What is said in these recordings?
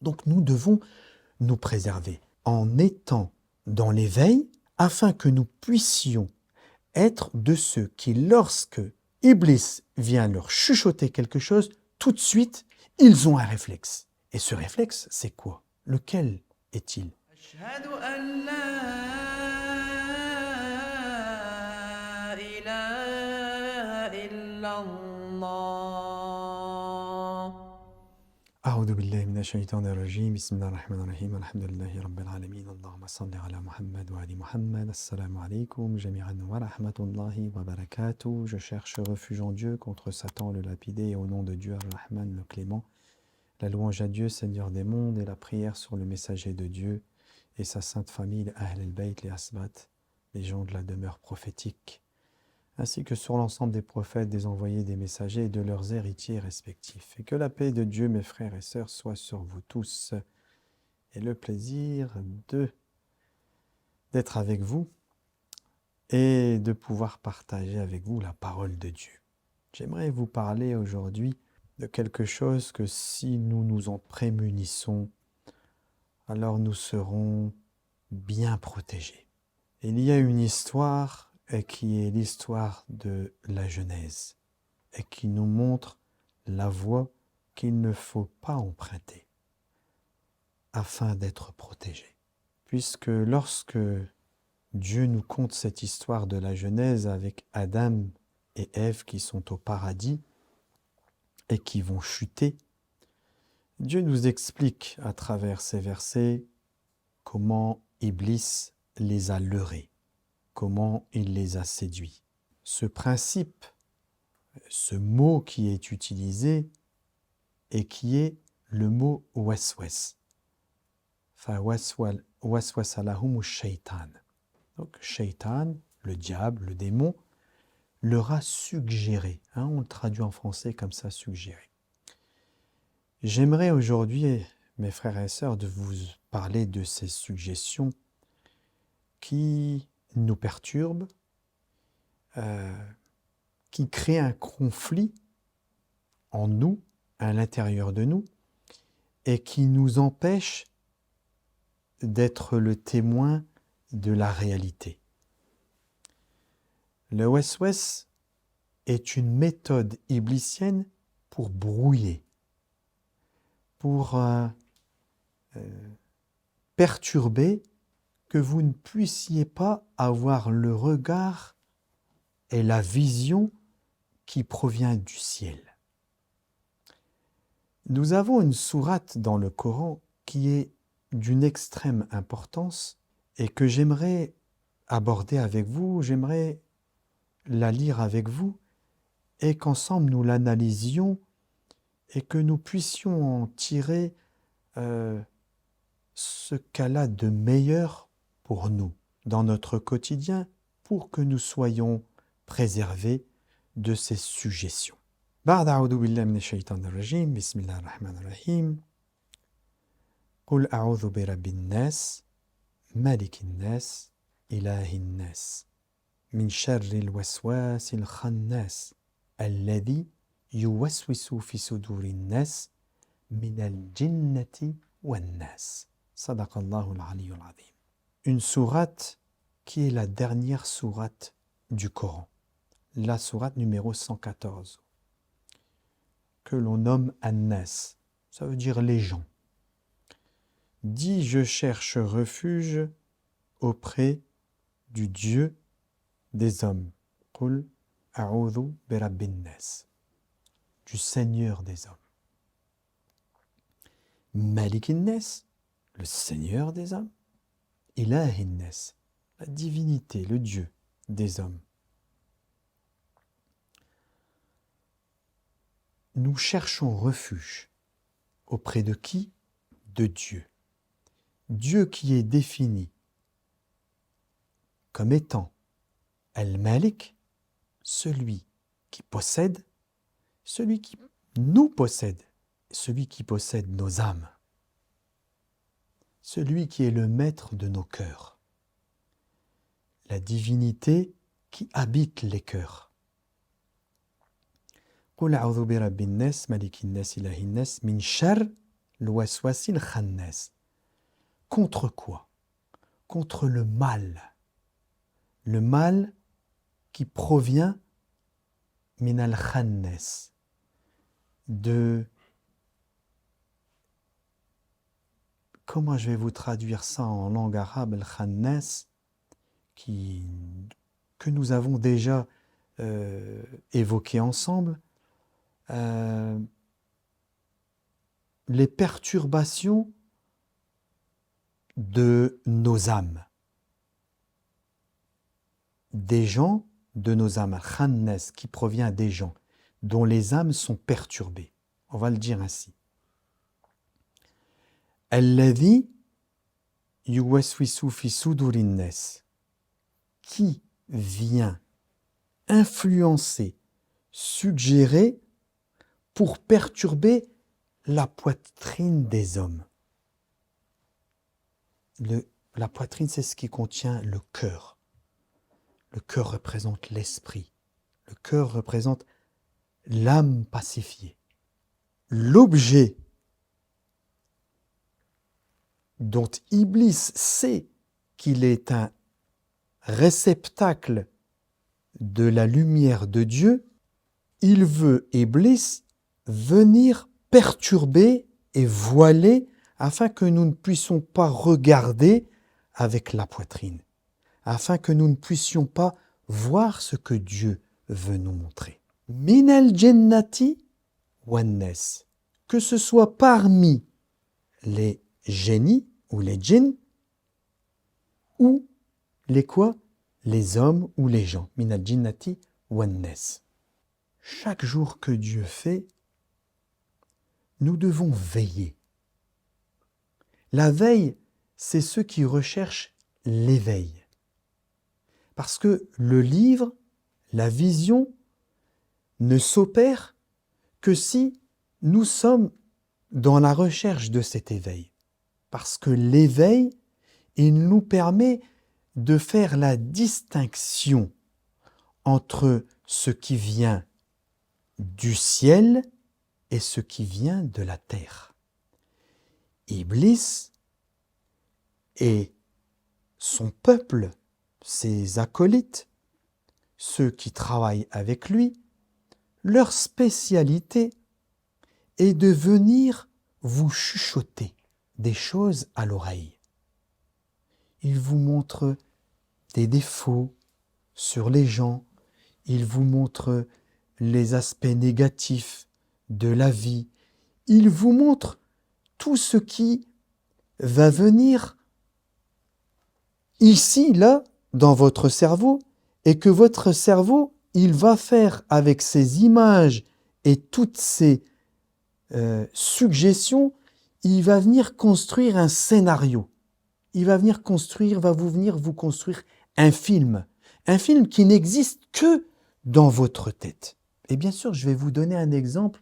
Donc nous devons nous préserver en étant dans l'éveil afin que nous puissions être de ceux qui, lorsque Iblis vient leur chuchoter quelque chose, tout de suite, ils ont un réflexe. Et ce réflexe, c'est quoi? Lequel est-il? أشهد أن لا إله إلا الله أعوذ بالله من الشيطان الرجيم بسم الله الرحمن الرحيم الحمد لله رب العالمين اللهم صل على محمد وعلى محمد السلام عليكم جميعا ورحمة الله وبركاته. Je cherche refuge en Dieu contre Satan le lapidé et au nom de Dieu Ar-Rahman le clément. La louange à Dieu Seigneur des mondes et la prière sur le messager de Dieu et sa sainte famille, les Ahl al-Bayt, les Asbat, les gens de la demeure prophétique, ainsi que sur l'ensemble des prophètes, des envoyés, des messagers et de leurs héritiers respectifs. Et que la paix de Dieu, mes frères et sœurs, soit sur vous tous et le plaisir d'être avec vous et de pouvoir partager avec vous la parole de Dieu. J'aimerais vous parler aujourd'hui de quelque chose que si nous nous en prémunissons, alors nous serons bien protégés. Il y a une histoire qui est l'histoire de la Genèse et qui nous montre la voie qu'il ne faut pas emprunter afin d'être protégé. Puisque lorsque Dieu nous conte cette histoire de la Genèse avec Adam et Ève qui sont au paradis et qui vont chuter, Dieu nous explique à travers ces versets comment Iblis les a leurrés, comment il les a séduits. Ce principe, ce mot qui est utilisé et qui est le mot waswas. Waswasa lahum shaitan. Donc shaitan, le diable, le démon, leur a suggéré. On le traduit en français comme ça, suggéré. J'aimerais aujourd'hui, mes frères et sœurs, de vous parler de ces suggestions qui nous perturbent, qui créent un conflit en nous, à l'intérieur de nous, et qui nous empêchent d'être le témoin de la réalité. Le waswas est une méthode iblisienne pour brouiller, pour perturber, que vous ne puissiez pas avoir le regard et la vision qui provient du ciel. Nous avons une sourate dans le Coran qui est d'une extrême importance et que j'aimerais aborder avec vous, j'aimerais la lire avec vous et qu'ensemble nous l'analysions et que nous puissions en tirer ce qu'elle a de meilleur pour nous dans notre quotidien pour que nous soyons préservés de ces suggestions. بعد أعوذ بالله من الشيطان الرجيم بسم الله الرحمن الرحيم قل أعوذ برب الناس ملك الناس إله الناس من شر الوسواس الخناس الذي يوسوس في صدور الناس من الجنة والناس صدق الله العلي العظيم. Une sourate qui est la dernière sourate du Coran, la sourate numéro 114, que l'on nomme An-Nas, ça veut dire les gens. Dis, je cherche refuge auprès du Dieu des hommes. Qul a'udhu bi rabbin nas, du Seigneur des hommes. Malikin nas, le Seigneur des hommes. Ilahin nas, la divinité, le Dieu des hommes. Nous cherchons refuge auprès de qui? De Dieu. Dieu qui est défini comme étant Al-Malik, celui qui possède, celui qui nous possède, celui qui possède nos âmes, celui qui est le maître de nos cœurs, la divinité qui habite les cœurs. قل أعوذ برب الناس ملك الناس إله الناس من شر l'waswasil khannas. Contre quoi? Contre le mal. Le mal qui provient min al-khannas, de... Comment je vais vous traduire ça en langue arabe, al-khannas, que nous avons déjà évoqué ensemble, les perturbations de nos âmes. Des gens de nos âmes, khannas, qui provient des gens dont les âmes sont perturbées. On va le dire ainsi. Alladhi yuwaswisu fi sudurin nas, qui vient influencer, suggérer pour perturber la poitrine des hommes. La poitrine, c'est ce qui contient le cœur. Le cœur représente l'esprit. Le cœur représente l'âme pacifiée. L'objet dont Iblis sait qu'il est un réceptacle de la lumière de Dieu, il veut, Iblis, venir perturber et voiler afin que nous ne puissions pas regarder avec la poitrine, afin que nous ne puissions pas voir ce que Dieu veut nous montrer. Min al-jannati wan-nas, que ce soit parmi les génies ou les djinns, ou les quoi? Les hommes ou les gens. Min al-jinnati wan-nas. Chaque jour que Dieu fait, nous devons veiller. La veille, c'est ceux qui recherchent l'éveil. Parce que le livre, la vision, ne s'opère que si nous sommes dans la recherche de cet éveil. Parce que l'éveil, il nous permet de faire la distinction entre ce qui vient du ciel et ce qui vient de la terre. Iblis et son peuple, ses acolytes, ceux qui travaillent avec lui, leur spécialité est de venir vous chuchoter des choses à l'oreille. Il vous montre des défauts sur les gens, il vous montre les aspects négatifs de la vie, il vous montre tout ce qui va venir ici, là, dans votre cerveau, et que votre cerveau, il va faire avec ces images et toutes ces suggestions, il va venir construire un scénario. Il va venir vous construire un film qui n'existe que dans votre tête. Et bien sûr, je vais vous donner un exemple,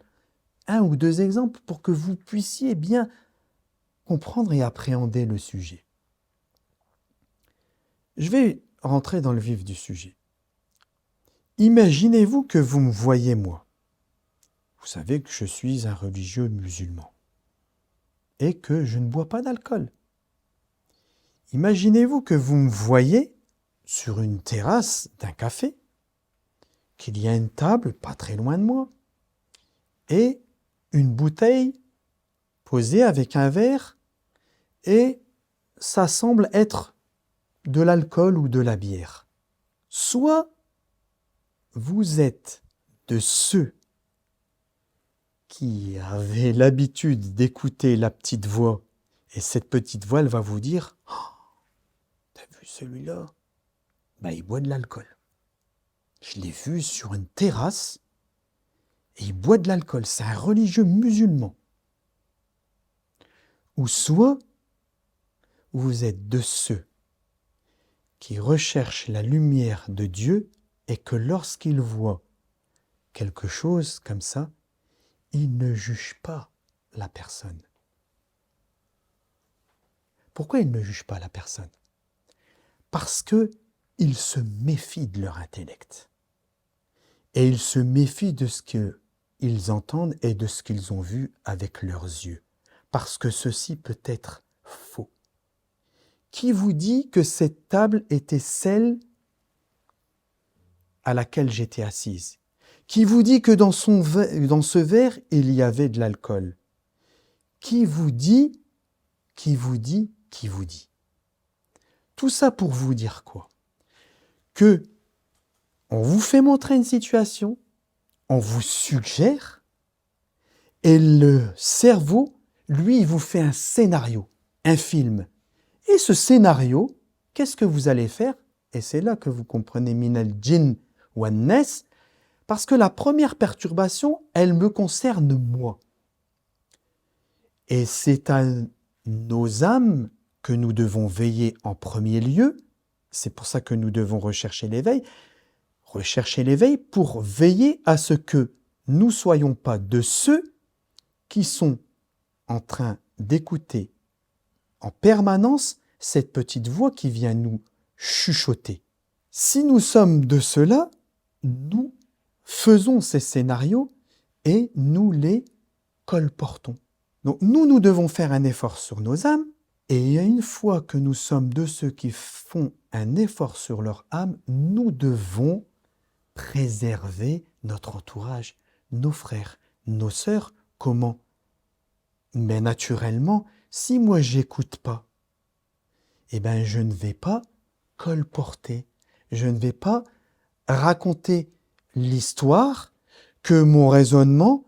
un ou deux exemples pour que vous puissiez bien comprendre et appréhender le sujet. Je vais rentrer dans le vif du sujet. Imaginez-vous que vous me voyez moi. Vous savez que je suis un religieux musulman et que je ne bois pas d'alcool. Imaginez-vous que vous me voyez sur une terrasse d'un café, qu'il y a une table pas très loin de moi et une bouteille posée avec un verre et ça semble être de l'alcool ou de la bière. Soit vous êtes de ceux qui avaient l'habitude d'écouter la petite voix et cette petite voix, elle va vous dire « Oh, t'as vu celui-là? Il boit de l'alcool. Je l'ai vu sur une terrasse et il boit de l'alcool. C'est un religieux musulman. » Ou soit vous êtes de ceux qui recherchent la lumière de Dieu et que lorsqu'ils voient quelque chose comme ça, ils ne jugent pas la personne. Pourquoi ils ne jugent pas la personne? Parce qu'ils se méfient de leur intellect. Et ils se méfient de ce qu'ils entendent et de ce qu'ils ont vu avec leurs yeux. parce que ceci peut être faux. Qui vous dit que cette table était celle à laquelle j'étais assise? Qui vous dit que dans ce verre, il y avait de l'alcool? Qui vous dit? Qui vous dit? Qui vous dit? Tout ça pour vous dire quoi? Que on vous fait montrer une situation, on vous suggère, et le cerveau, lui, il vous fait un scénario, un film. Et ce scénario, qu'est-ce que vous allez faire? Et c'est là que vous comprenez minal jinn wa nas, parce que la première perturbation, elle me concerne moi. Et c'est à nos âmes que nous devons veiller en premier lieu. C'est pour ça que nous devons rechercher l'éveil. Rechercher l'éveil pour veiller à ce que nous ne soyons pas de ceux qui sont en train d'écouter en permanence cette petite voix qui vient nous chuchoter. Si nous sommes de ceux-là, nous faisons ces scénarios et nous les colportons. Donc nous devons faire un effort sur nos âmes, et une fois que nous sommes de ceux qui font un effort sur leur âme, nous devons préserver notre entourage, nos frères, nos sœurs. Comment? Mais naturellement, si moi j'écoute pas, eh ben je ne vais pas colporter, je ne vais pas raconter l'histoire que mon raisonnement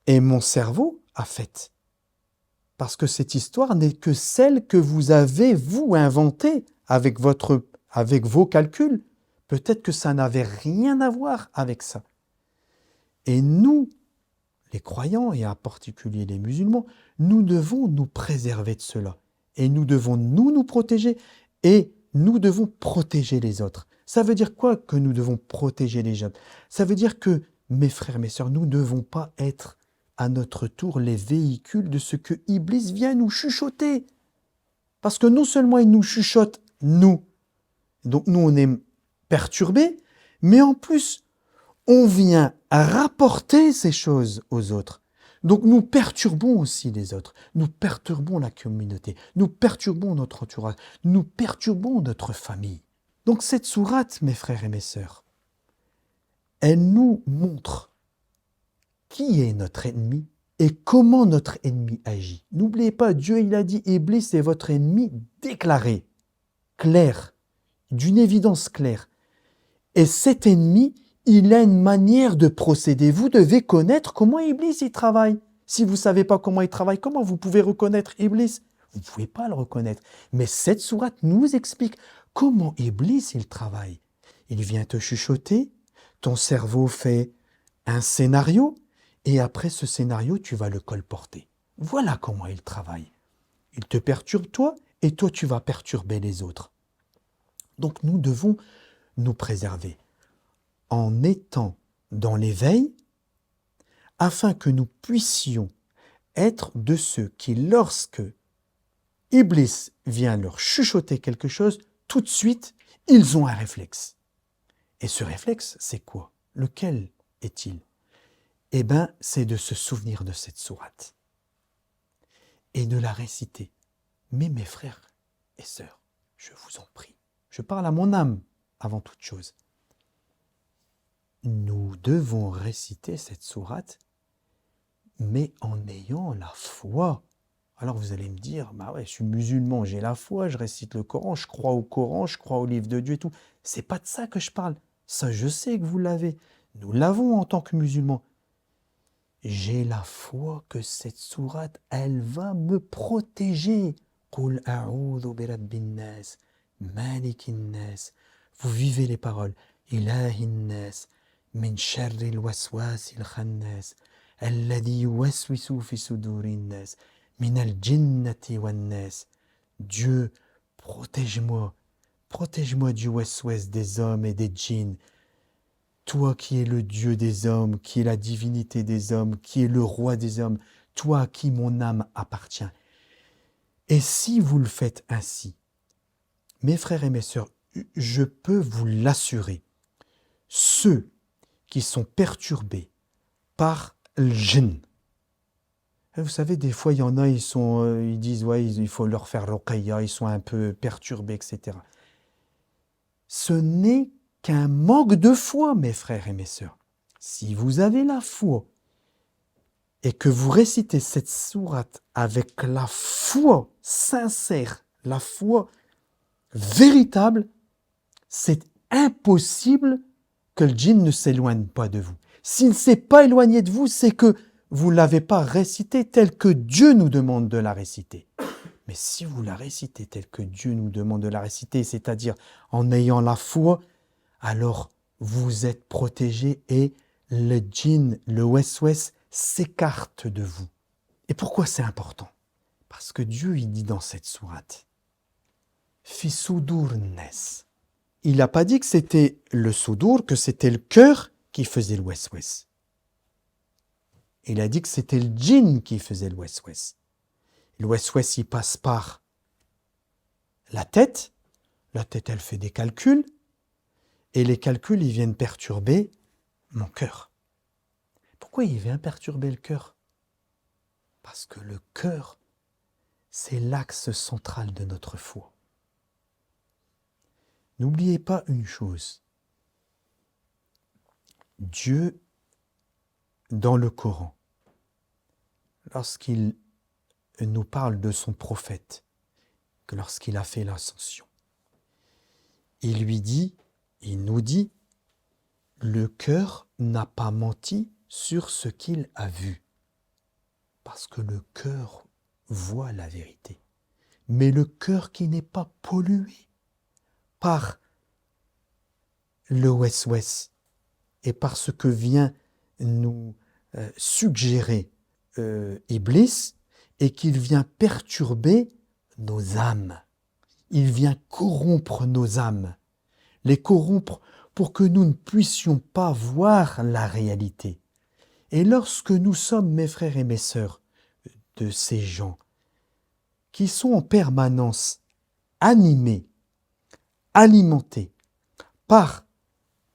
et mon cerveau a faite. Parce que cette histoire n'est que celle que vous avez, vous, inventée avec vos calculs. Peut-être que ça n'avait rien à voir avec ça. Et nous, les croyants, et en particulier les musulmans, nous devons nous préserver de cela. Et nous devons nous protéger, et nous devons protéger les autres. Ça veut dire quoi que nous devons protéger les autres? Ça veut dire que, mes frères, mes sœurs, nous ne devons pas être à notre tour les véhicules de ce que Iblis vient nous chuchoter. Parce que non seulement il nous chuchote, nous, donc nous on est perturbés, mais en plus, on vient rapporter ces choses aux autres. Donc nous perturbons aussi les autres, nous perturbons la communauté, nous perturbons notre entourage, nous perturbons notre famille. Donc cette sourate, mes frères et mes sœurs, elle nous montre qui est notre ennemi et comment notre ennemi agit. N'oubliez pas, Dieu il a dit, Iblis est votre ennemi déclaré, clair, d'une évidence claire. Et cet ennemi, il a une manière de procéder. Vous devez connaître comment Iblis il travaille. Si vous ne savez pas comment il travaille, comment vous pouvez reconnaître Iblis? Vous ne pouvez pas le reconnaître. Mais cette sourate nous explique comment Iblis il travaille. Il vient te chuchoter, ton cerveau fait un scénario, et après ce scénario, tu vas le colporter. Voilà comment il travaille. Il te perturbe toi, et toi tu vas perturber les autres. Donc nous devons nous préserver en étant dans l'éveil, afin que nous puissions être de ceux qui, lorsque Iblis vient leur chuchoter quelque chose, tout de suite, ils ont un réflexe. Et ce réflexe, c'est quoi? Lequel est-il? Eh bien, c'est de se souvenir de cette sourate et de la réciter. Mais mes frères et sœurs, je vous en prie, je parle à mon âme avant toute chose. Nous devons réciter cette sourate, mais en ayant la foi. Alors vous allez me dire, bah ouais, je suis musulman, j'ai la foi, je récite le Coran, je crois au Coran, je crois au livre de Dieu et tout. C'est pas de ça que je parle. Ça, je sais que vous l'avez. Nous l'avons en tant que musulmans. J'ai la foi que cette sourate, elle va me protéger. Qul a'udhu bi rabbin nas, malikin nas. Vous vivez les paroles. Ilahin nas, min sharri al-waswasil khannas, alladhi yuwaswisu fi sudurin nas, min al-jinnati wan nas. Dieu, protège-moi du waswas des hommes et des djinns. Toi qui es le Dieu des hommes, qui est la divinité des hommes, qui est le roi des hommes, toi à qui mon âme appartient. Et si vous le faites ainsi, mes frères et mes sœurs, je peux vous l'assurer, ceux qui sont perturbés par le djinn, Vous savez, des fois, il y en a, ils disent, ouais, il faut leur faire ruqayya, ils sont un peu perturbés, etc. Ce n'est qu'un manque de foi, mes frères et mes sœurs. Si vous avez la foi et que vous récitez cette sourate avec la foi sincère, la foi véritable, c'est impossible que le djinn ne s'éloigne pas de vous. S'il ne s'est pas éloigné de vous, c'est que vous ne l'avez pas récité tel que Dieu nous demande de la réciter. Mais si vous la récitez tel que Dieu nous demande de la réciter, c'est-à-dire en ayant la foi, alors vous êtes protégé et le djinn, le wes-wes, s'écarte de vous. Et pourquoi c'est important? Parce que Dieu, il dit dans cette sourate, Fi sudur nes. Il n'a pas dit que c'était le soudour, que c'était le cœur qui faisait le wes-wes. Il a dit que c'était le djinn qui faisait le wes-wes. Le wes-wes, il passe par la tête. La tête, elle fait des calculs. Et les calculs, ils viennent perturber mon cœur. Pourquoi il vient perturber le cœur? Parce que le cœur, c'est l'axe central de notre foi. N'oubliez pas une chose. Dieu, dans le Coran, lorsqu'il nous parle de son prophète, que lorsqu'il a fait l'ascension, il nous dit, le cœur n'a pas menti sur ce qu'il a vu. Parce que le cœur voit la vérité. Mais le cœur qui n'est pas pollué par le wes-wes et par ce que vient nous suggérer Iblis, et qu'il vient perturber nos âmes. Il vient corrompre nos âmes, les corrompre pour que nous ne puissions pas voir la réalité. Et lorsque nous sommes, mes frères et mes sœurs, de ces gens qui sont en permanence animés, alimentés par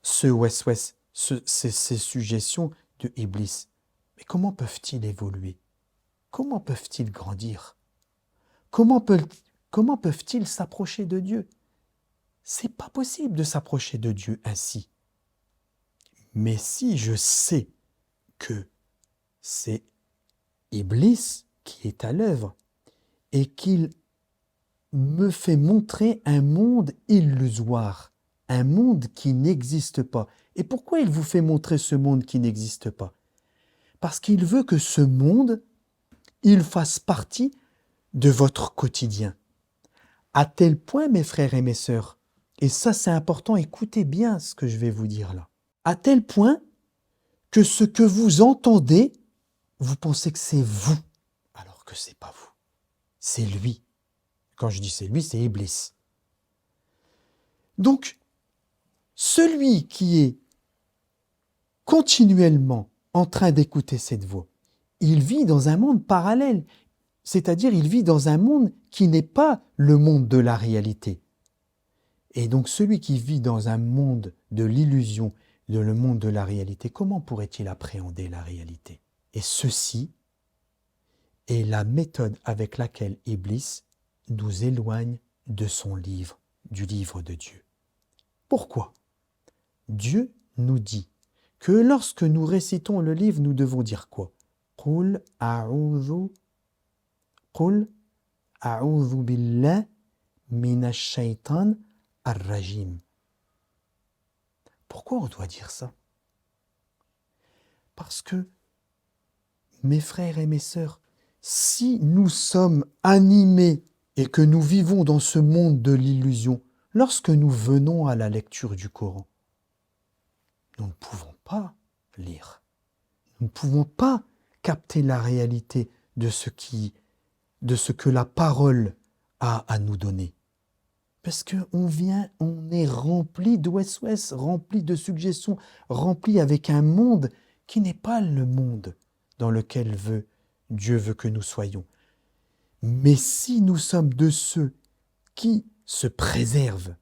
ce wes-wes, ces suggestions de Iblis, mais comment peuvent-ils évoluer? Comment peuvent-ils grandir? Comment peuvent-ils s'approcher de Dieu? C'est pas possible de s'approcher de Dieu ainsi. Mais si je sais que c'est Iblis qui est à l'œuvre et qu'il me fait montrer un monde illusoire, un monde qui n'existe pas. Et pourquoi il vous fait montrer ce monde qui n'existe pas? Parce qu'il veut que ce monde, il fasse partie de votre quotidien. À tel point, mes frères et mes sœurs, et ça c'est important, écoutez bien ce que je vais vous dire là, à tel point que ce que vous entendez, vous pensez que c'est vous, alors que c'est pas vous, c'est lui. Quand je dis c'est lui, c'est Iblis. Donc, celui qui est continuellement en train d'écouter cette voix, il vit dans un monde parallèle, c'est-à-dire il vit dans un monde qui n'est pas le monde de la réalité. Et donc celui qui vit dans un monde de l'illusion, de le monde de la réalité, comment pourrait-il appréhender la réalité? Et ceci est la méthode avec laquelle Iblis nous éloigne de son livre, du livre de Dieu. Pourquoi? Dieu nous dit que lorsque nous récitons le livre, nous devons dire quoi? Qul a'udhu billah minash shaitan ar-rajim. Pourquoi on doit dire ça? Parce que, mes frères et mes sœurs, si nous sommes animés et que nous vivons dans ce monde de l'illusion, lorsque nous venons à la lecture du Coran, nous ne pouvons pas lire. Nous ne pouvons pas capter la réalité de ce que la parole a à nous donner. Parce qu'on est rempli de wes-wes, rempli de suggestions, rempli avec un monde qui n'est pas le monde dans lequel Dieu veut que nous soyons. Mais si nous sommes de ceux qui se préservent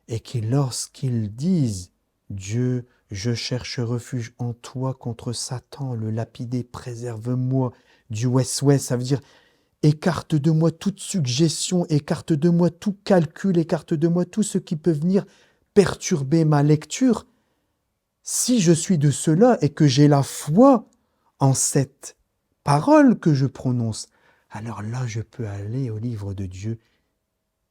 et qui, lorsqu'ils disent « Dieu, je cherche refuge en toi contre Satan, le lapidé, préserve-moi du west-west, ça veut dire écarte de moi toute suggestion, écarte de moi tout calcul, écarte de moi tout ce qui peut venir perturber ma lecture. Si je suis de cela et que j'ai la foi en cette parole que je prononce, alors là, je peux aller au livre de Dieu,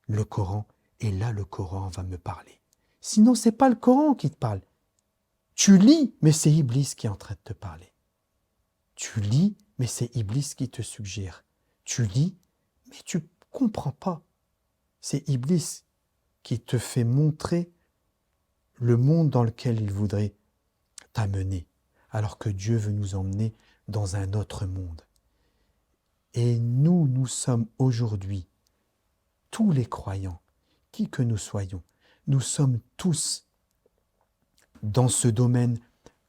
le Coran, et là, le Coran va me parler. Sinon, c'est pas le Coran qui te parle. Tu lis, mais c'est Iblis qui est en train de te parler. Tu lis, mais c'est Iblis qui te suggère. Tu lis, mais tu ne comprends pas. C'est Iblis qui te fait montrer le monde dans lequel il voudrait t'amener, alors que Dieu veut nous emmener dans un autre monde. Et nous sommes aujourd'hui, tous les croyants, qui que nous soyons, nous sommes tous dans ce domaine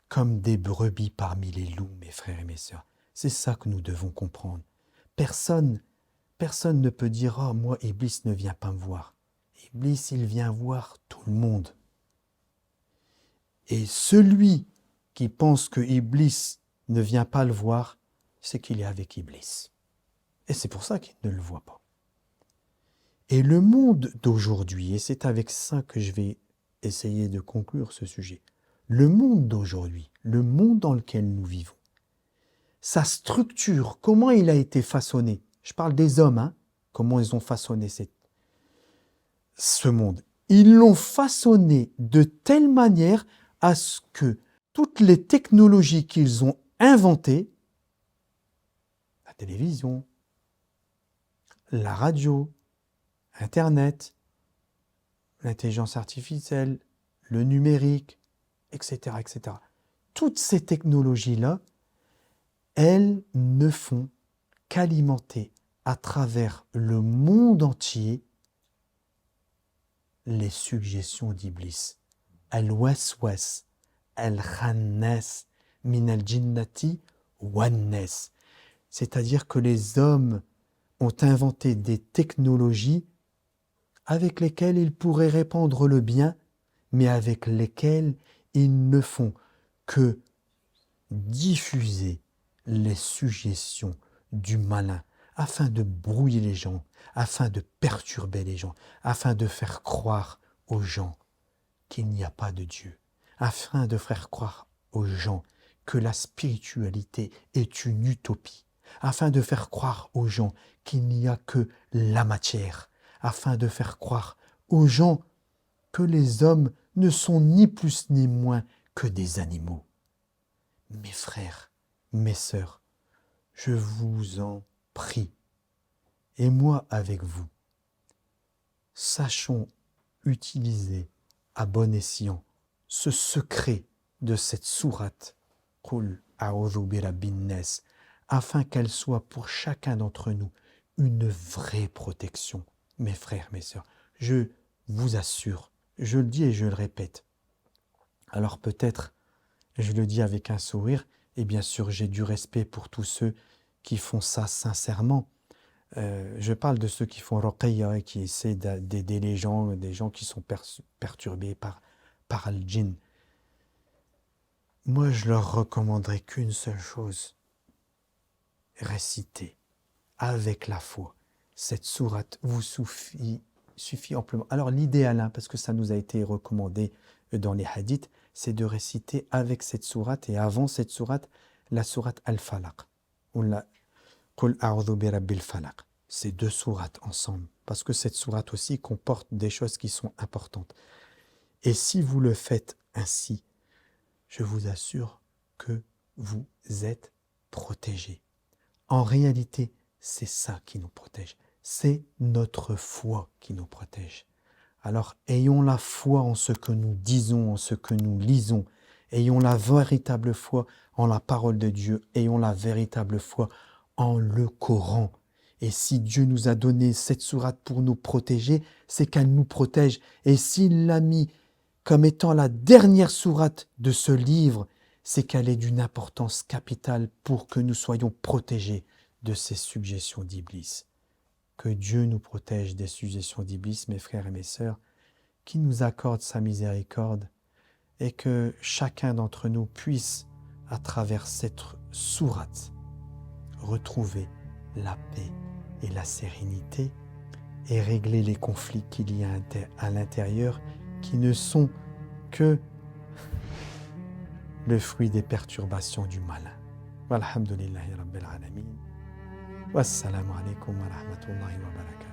comme des brebis parmi les loups, mes frères et mes sœurs. C'est ça que nous devons comprendre. Personne ne peut dire « Oh, moi, Iblis ne vient pas me voir ». Iblis, il vient voir tout le monde. Et celui qui pense que Iblis ne vient pas le voir, c'est qu'il est avec Iblis. Et c'est pour ça qu'il ne le voit pas. Et le monde d'aujourd'hui, et c'est avec ça que je vais essayer de conclure ce sujet, le monde d'aujourd'hui, le monde dans lequel nous vivons, sa structure, comment il a été façonné, je parle des hommes, comment ils ont façonné ce monde. Ils l'ont façonné de telle manière à ce que toutes les technologies qu'ils ont inventées, la télévision, la radio, Internet, l'intelligence artificielle, le numérique, etc., etc. Toutes ces technologies-là, elles ne font qu'alimenter à travers le monde entier les suggestions d'Iblis. Al-waswas, al-khannas, min al-jinnati wan-nas. C'est-à-dire que les hommes ont inventé des technologies avec lesquelles ils pourraient répandre le bien, mais avec lesquelles ils ne font que diffuser les suggestions du malin afin de brouiller les gens, afin de perturber les gens, afin de faire croire aux gens qu'il n'y a pas de Dieu, afin de faire croire aux gens que la spiritualité est une utopie, afin de faire croire aux gens qu'il n'y a que la matière, afin de faire croire aux gens que les hommes ne sont ni plus ni moins que des animaux. Mes frères, mes sœurs, je vous en prie, et moi avec vous, sachons utiliser à bon escient ce secret de cette sourate Qul a'udhu bi rabbin nas, afin qu'elle soit pour chacun d'entre nous une vraie protection. Mes frères, mes sœurs, je vous assure, je le dis et je le répète. Alors peut-être, je le dis avec un sourire, et bien sûr j'ai du respect pour tous ceux qui font ça sincèrement. Je parle de ceux qui font ruqayya et qui essaient d'aider les gens, des gens qui sont perturbés par le djinn. Moi, je leur recommanderais qu'une seule chose, réciter avec la foi. Cette sourate vous suffit amplement. Alors l'idéal, parce que ça nous a été recommandé dans les hadiths, c'est de réciter avec cette sourate et avant cette sourate, la sourate Al-Falaq, ou la Qul a'udhu bi rabbil falaq. Ces deux sourates ensemble, parce que cette sourate aussi comporte des choses qui sont importantes. Et si vous le faites ainsi, je vous assure que vous êtes protégés. En réalité, c'est ça qui nous protège. C'est notre foi qui nous protège. Alors, ayons la foi en ce que nous disons, en ce que nous lisons. Ayons la véritable foi en la parole de Dieu. Ayons la véritable foi en le Coran. Et si Dieu nous a donné cette sourate pour nous protéger, c'est qu'elle nous protège. Et s'il l'a mis comme étant la dernière sourate de ce livre, c'est qu'elle est d'une importance capitale pour que nous soyons protégés de ces suggestions d'Iblis. Que Dieu nous protège des suggestions d'Iblis, mes frères et mes sœurs, qu'il nous accorde sa miséricorde et que chacun d'entre nous puisse, à travers cette sourate, retrouver la paix et la sérénité et régler les conflits qu'il y a à l'intérieur qui ne sont que le fruit des perturbations du malin. Walhamdulillahi Rabbil Alamin. Wassalamu alaikum wa rahmatullahi wa barakatuh.